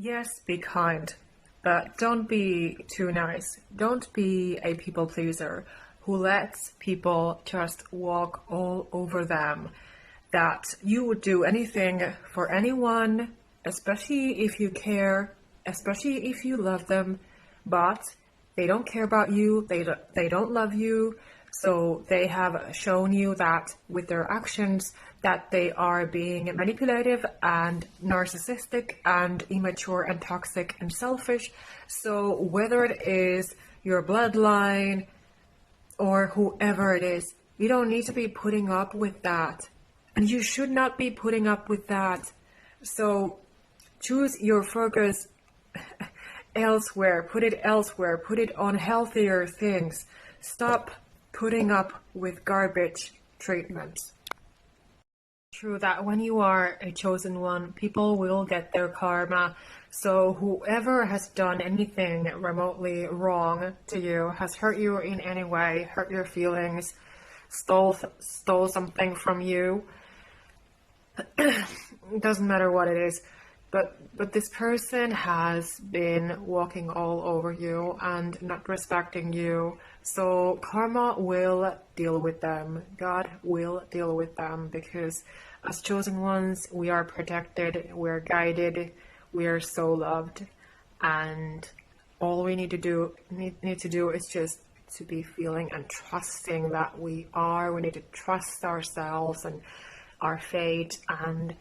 Yes, be kind, but don't be too nice. Don't be a people pleaser who lets people just walk all over them. That you would do anything for anyone, especially if you care, especially if you love them, but they don't care about you, they don't love you, so they have shown you that with their actions that they are being manipulative and narcissistic and immature and toxic and selfish. So whether it is your bloodline or whoever it is, you don't need to be putting up with that. And you should not be putting up with that. So choose your focus elsewhere, put it on healthier things. Stop putting up with garbage treatments. True that when you are a chosen one, people will get their karma. So whoever has done anything remotely wrong to you, has hurt you in any way, hurt your feelings, stole something from you, it doesn't matter what it is, but this person has been walking all over you and not respecting you. So karma will deal with them. God will deal with them, because as chosen ones, we are protected, we're guided, we are so loved, and all we need to do is just to be feeling and trusting that we need to trust ourselves and our fate, and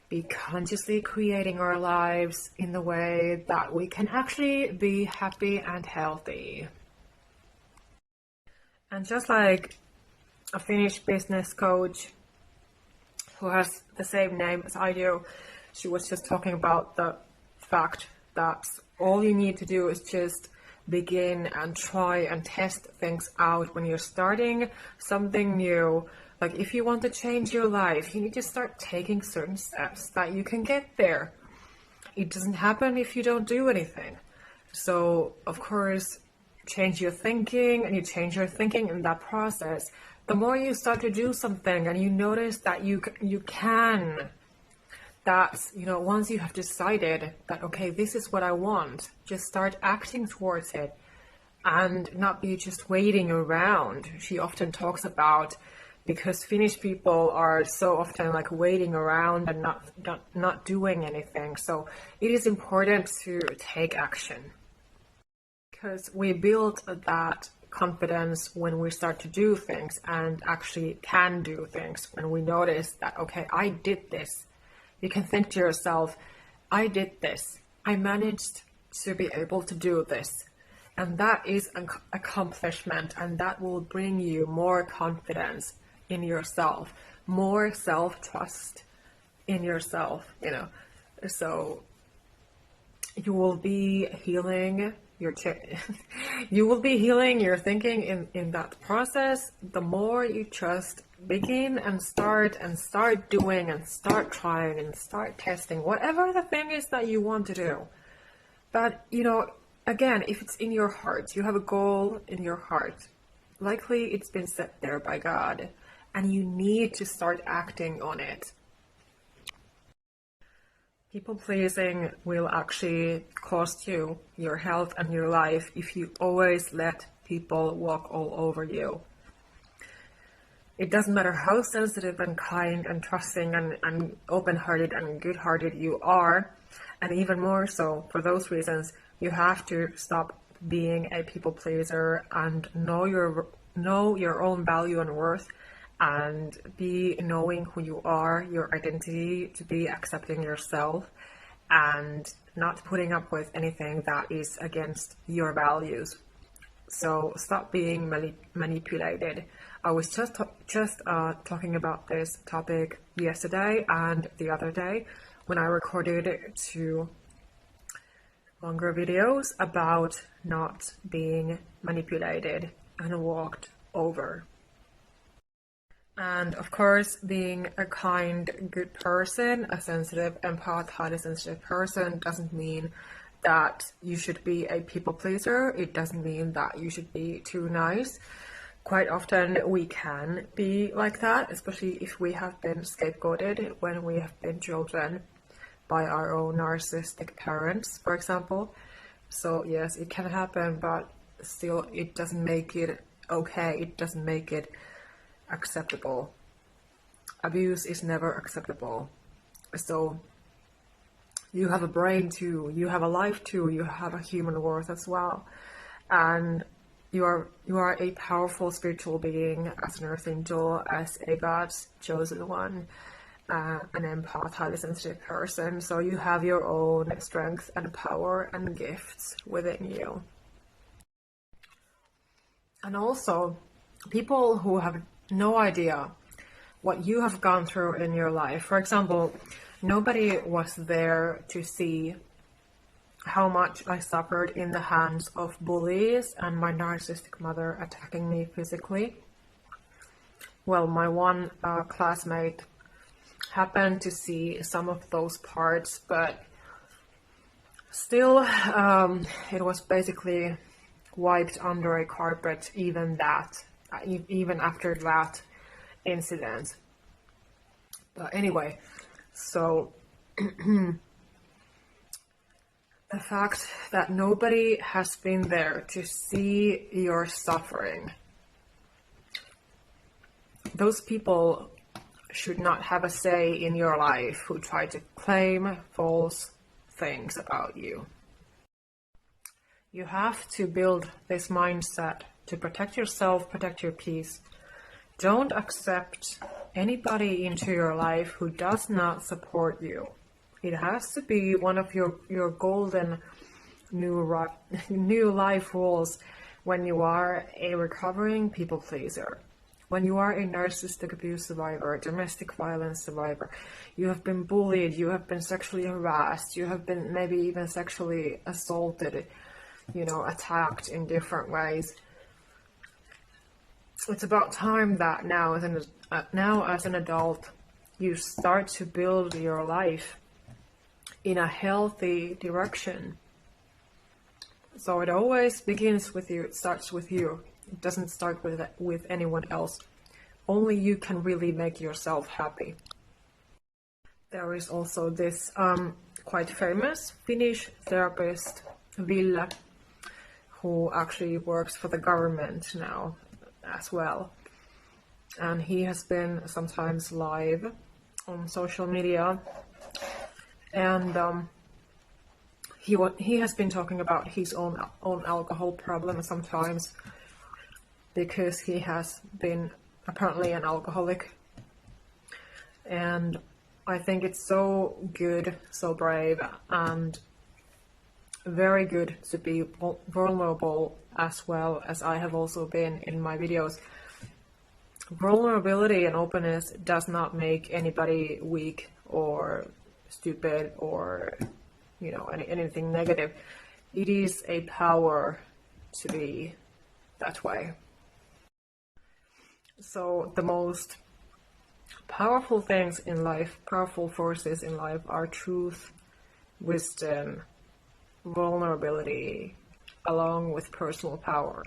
be consciously creating our lives in the way that we can actually be happy and healthy. And just like a Finnish business coach who has the same name as I do, she was just talking about the fact that all you need to do is just begin and try and test things out when you're starting something new. Like if you want to change your life, you need to start taking certain steps that you can get there. It doesn't happen if you don't do anything. So of course, change your thinking, and you change your thinking in that process. The more you start to do something and you notice that you can, that, once you have decided that, okay, this is what I want, just start acting towards it and not be just waiting around. She often talks about, because Finnish people are so often like waiting around and not doing anything. So it is important to take action, because we build that confidence when we start to do things and actually can do things. When we notice that, okay, I did this. You can think to yourself, I did this. I managed to be able to do this. And that is an accomplishment, and that will bring you more confidence in yourself, more self-trust in yourself, So you will be healing you will be healing your thinking in that process. The more you just begin and start doing and start trying and start testing whatever the thing is that you want to do. But again, if it's in your heart, you have a goal in your heart, likely it's been set there by God, and you need to start acting on it. People pleasing will actually cost you your health and your life if you always let people walk all over you. It doesn't matter how sensitive and kind and trusting and open-hearted and good-hearted you are, and even more so for those reasons, you have to stop being a people pleaser and know your own value and worth, and be knowing who you are, your identity, to be accepting yourself and not putting up with anything that is against your values. So stop being manipulated. I was just talking about this topic yesterday and the other day when I recorded 2 longer videos about not being manipulated and walked over. And of course, being a kind, good person, a sensitive empath, highly sensitive person, doesn't mean that you should be a people pleaser. It doesn't mean that you should be too nice. Quite often we can be like that, especially if we have been scapegoated when we have been children. by our own narcissistic parents, for example. So yes, it can happen, but still it doesn't make it okay. It doesn't make it acceptable. Abuse is never acceptable. So you have a brain too, you have a life too, you have a human worth as well. And you are a powerful spiritual being, as an earth angel, as a God's chosen one, an empath, highly sensitive person. So you have your own strength and power and gifts within you. And also, people who have no idea what you have gone through in your life. For example, nobody was there to see how much I suffered in the hands of bullies and my narcissistic mother attacking me physically. Well, my one classmate happened to see some of those parts, but still it was basically wiped under a carpet, even after that incident. But anyway, so the fact that nobody has been there to see your suffering, those people should not have a say in your life who try to claim false things about you. You have to build this mindset to protect yourself, protect your peace. Don't accept anybody into your life who does not support you. It has to be one of your golden new life rules when you are a recovering people pleaser. When you are a narcissistic abuse survivor, domestic violence survivor, you have been bullied, you have been sexually harassed, you have been maybe even sexually assaulted, attacked in different ways. It's about time that now as an adult, you start to build your life in a healthy direction. So it always begins with you, it starts with you. It doesn't start with anyone else. Only you can really make yourself happy. There is also this quite famous Finnish therapist, Ville, who actually works for the government now as well. And he has been sometimes live on social media. And he has been talking about his own alcohol problem sometimes, because he has been apparently an alcoholic. And I think it's so good, so brave, and very good to be vulnerable, as well as I have also been in my videos. Vulnerability and openness does not make anybody weak or stupid or anything negative. It is a power to be that way. So the most powerful things in life, powerful forces in life, are truth, wisdom, vulnerability, along with personal power.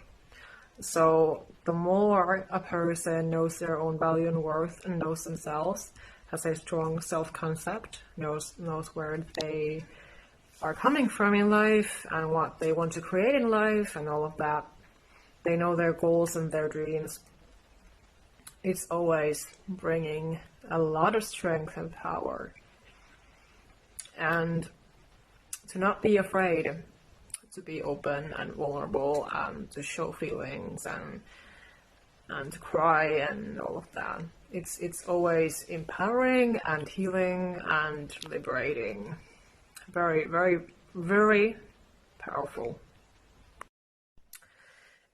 So the more a person knows their own value and worth and knows themselves, has a strong self-concept, knows where they are coming from in life and what they want to create in life and all of that. They know their goals and their dreams. It's always bringing a lot of strength and power. And to not be afraid to be open and vulnerable and to show feelings and to cry and all of that. It's always empowering and healing and liberating. Very, very, very powerful.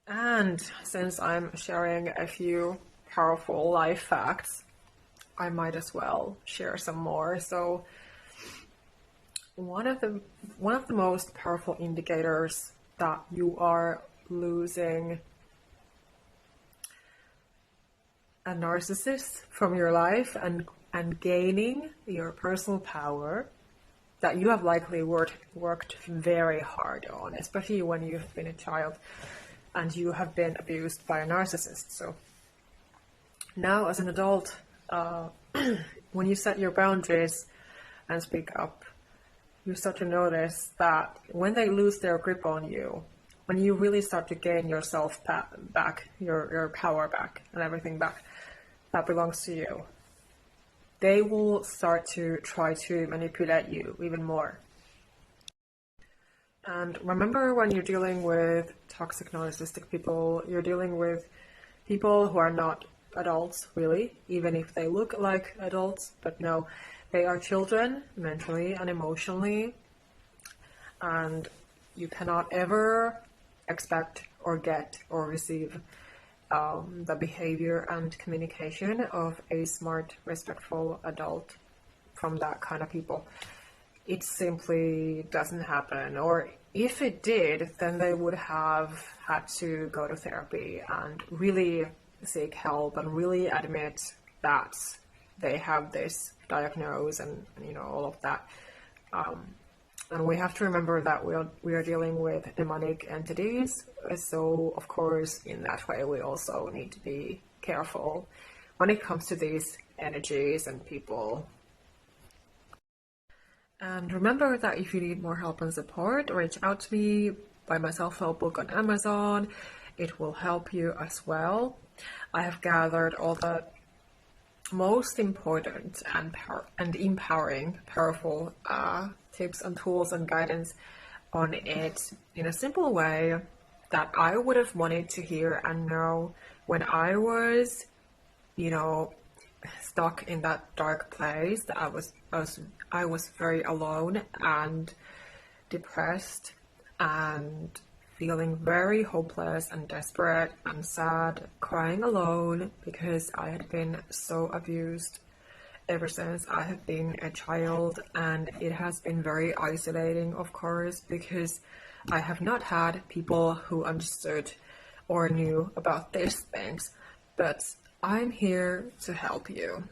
And since I'm sharing a few powerful life facts, I might as well share some more. So one of the most powerful indicators that you are losing a narcissist from your life and gaining your personal power that you have likely worked very hard on, especially when you've been a child and you have been abused by a narcissist. So now as an adult, when you set your boundaries and speak up you start to notice that when they lose their grip on you, when you really start to gain yourself back, your power back, and everything back that belongs to you, they will start to try to manipulate you even more. And remember, when you're dealing with toxic narcissistic people, you're dealing with people who are not adults, really, even if they look like adults, but no, they are children, mentally and emotionally, and you cannot ever expect or get or receive the behavior and communication of a smart, respectful adult from that kind of people. It simply doesn't happen. Or if it did, then they would have had to go to therapy and really seek help and really admit that they have this diagnosis and all of that. And we have to remember that we are dealing with demonic entities. So of course, in that way, we also need to be careful when it comes to these energies and people. And remember that if you need more help and support, reach out to me. Buy my self-help book on Amazon. It will help you as well. I have gathered all the most important and empowering, powerful tips and tools and guidance on it in a simple way that I would have wanted to hear and know when I was, stuck in that dark place. That I was very alone and depressed and feeling very hopeless and desperate and sad, crying alone because I had been so abused ever since I have been a child, and it has been very isolating, of course, because I have not had people who understood or knew about these things, but I'm here to help you.